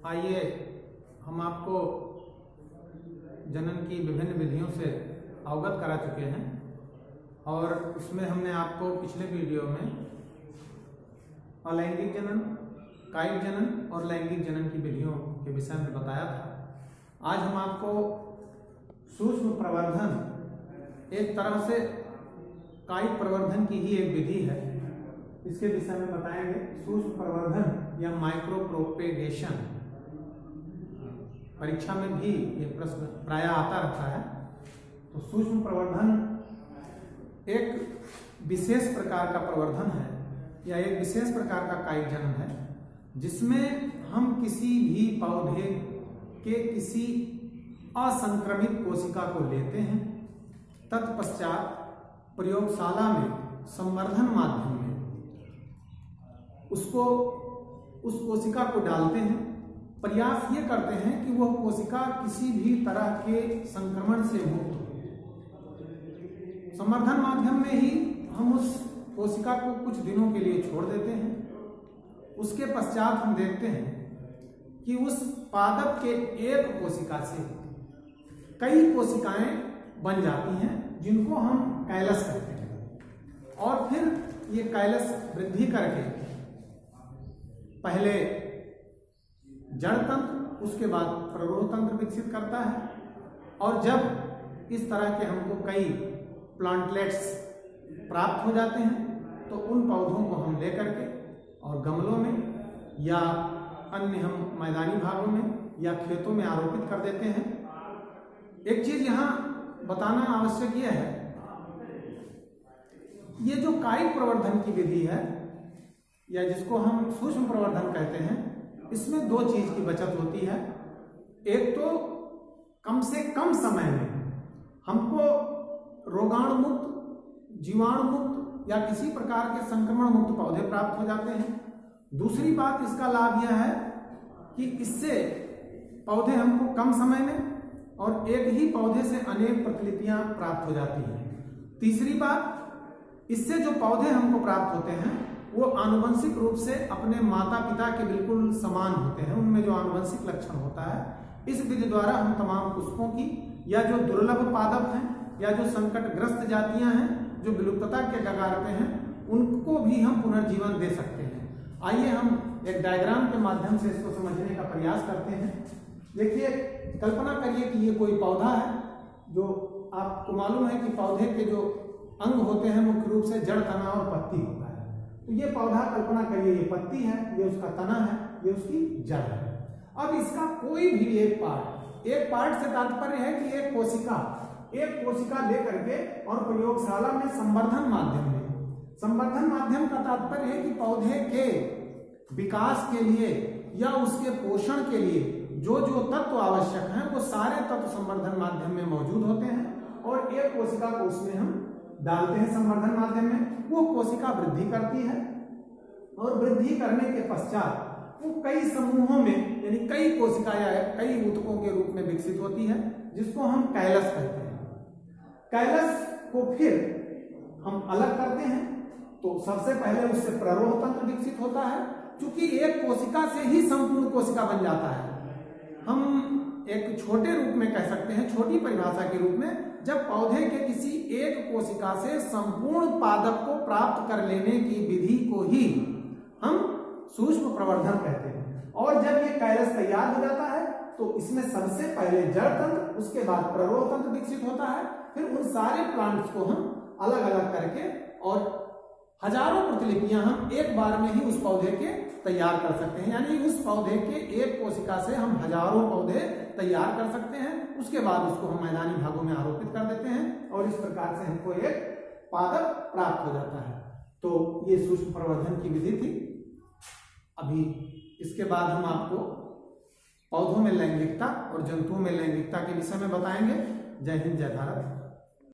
आइए हम आपको जनन की विभिन्न विधियों से अवगत करा चुके हैं और इसमें हमने आपको पिछले वीडियो में अलैंगिक जनन, कायिक जनन और लैंगिक जनन की विधियों के विषय में बताया था। आज हम आपको सूक्ष्म प्रवर्धन, एक तरह से कायिक प्रवर्धन की ही एक विधि है, इसके विषय में बताएंगे। सूक्ष्म प्रवर्धन या माइक्रो प्रोपेगेशन, परीक्षा में भी ये प्रश्न प्रायः आता रहता है। तो सूक्ष्म प्रवर्धन एक विशेष प्रकार का प्रवर्धन है या एक विशेष प्रकार का कायिक जनन है, जिसमें हम किसी भी पौधे के किसी असंक्रमित कोशिका को लेते हैं, तत्पश्चात प्रयोगशाला में संवर्धन माध्यम में उस कोशिका को डालते हैं। प्रयास ये करते हैं कि वह कोशिका किसी भी तरह के संक्रमण से मुक्त हो। संवर्धन माध्यम में ही हम उस कोशिका को कुछ दिनों के लिए छोड़ देते हैं। उसके पश्चात हम देखते हैं कि उस पादप के एक कोशिका से कई कोशिकाएं बन जाती हैं, जिनको हम कैलस कहते हैं। और फिर ये कैलस वृद्धि करके पहले जड़ तंत्र, उसके बाद प्ररोह तंत्र विकसित करता है। और जब इस तरह के हमको कई प्लांटलेट्स प्राप्त हो जाते हैं, तो उन पौधों को हम लेकर के और गमलों में या अन्य हम मैदानी भागों में या खेतों में आरोपित कर देते हैं। एक चीज यहाँ बताना आवश्यक यह है, ये जो कायिक प्रवर्धन की विधि है या जिसको हम सूक्ष्म प्रवर्धन कहते हैं, इसमें दो चीज की बचत होती है। एक तो कम से कम समय में हमको रोगाणु मुक्त, जीवाणु मुक्त या किसी प्रकार के संक्रमण मुक्त पौधे प्राप्त हो जाते हैं। दूसरी बात, इसका लाभ यह है कि इससे पौधे हमको कम समय में और एक ही पौधे से अनेक प्रतिलिपियां प्राप्त हो जाती हैं। तीसरी बात, इससे जो पौधे हमको प्राप्त होते हैं वो आनुवंशिक रूप से अपने माता पिता के बिल्कुल समान होते हैं। उनमें जो आनुवंशिक लक्षण होता है, इस विधि द्वारा हम तमाम पुष्पों की या जो दुर्लभ पादप हैं या जो संकटग्रस्त जातियां हैं, जो विलुप्तता के कगार पे हैं, उनको भी हम पुनर्जीवन दे सकते हैं। आइए हम एक डायग्राम के माध्यम से इसको समझने का प्रयास करते हैं। देखिए, कल्पना करिए कि ये कोई पौधा है, जो आपको मालूम है कि पौधे के जो अंग होते हैं मुख्य रूप से जड़, तना और पत्ती होता है। तो ये पौधा, कल्पना करिए, ये पत्ती है, ये उसका तना है, ये उसकी जड़ है। अब इसका कोई भी एक पार्ट से तात्पर्य है कि एक कोशिका लेकर के और प्रयोगशाला में संवर्धन माध्यम का तात्पर्य है कि पौधे के विकास के लिए या उसके पोषण के लिए जो जो तत्व आवश्यक हैं, वो सारे तत्व संवर्धन माध्यम में मौजूद होते हैं। और एक कोशिका को उसमें हम डालते हैं संवर्धन माध्यम में। वो कोशिका वृद्धि करती है और वृद्धि करने के पश्चात वो कई समूहों में, यानी कई कोशिका या कई ऊतकों के रूप में विकसित होती है, जिसको हम कैलस कहते हैं। कैलस को फिर हम अलग करते हैं, तो सबसे पहले उससे प्ररोह तंत्र विकसित होता है। क्योंकि एक कोशिका से ही संपूर्ण कोशिका बन जाता है। हम एक छोटे रूप में कह सकते हैं, छोटी परिभाषा के रूप में, जब पौधे के किसी एक कोशिका से संपूर्ण पादप को प्राप्त कर लेने की विधि को ही हम सूक्ष्म प्रवर्धन कहते हैं। और जब ये कैलस तैयार हो जाता है, तो इसमें सबसे पहले जड़ तंत्र, उसके बाद प्ररोह तंत्र विकसित होता है। फिर उन सारे प्लांट्स को हम अलग अलग करके और हजारों प्रतिलिपियां हम एक बार में ही उस पौधे के तैयार कर सकते हैं। यानी उस पौधे के एक कोशिका से हम हजारों पौधे तैयार कर सकते हैं। उसके बाद उसको हम मैदानी भागों में आरोपित कर देते हैं और इस प्रकार से हमको एक पादप प्राप्त हो जाता है। तो ये सूक्ष्म प्रवर्धन की विधि थी। अभी इसके बाद हम आपको पौधों में लैंगिकता और जंतुओं में लैंगिकता के विषय में बताएंगे। जय हिंद, जय भारत।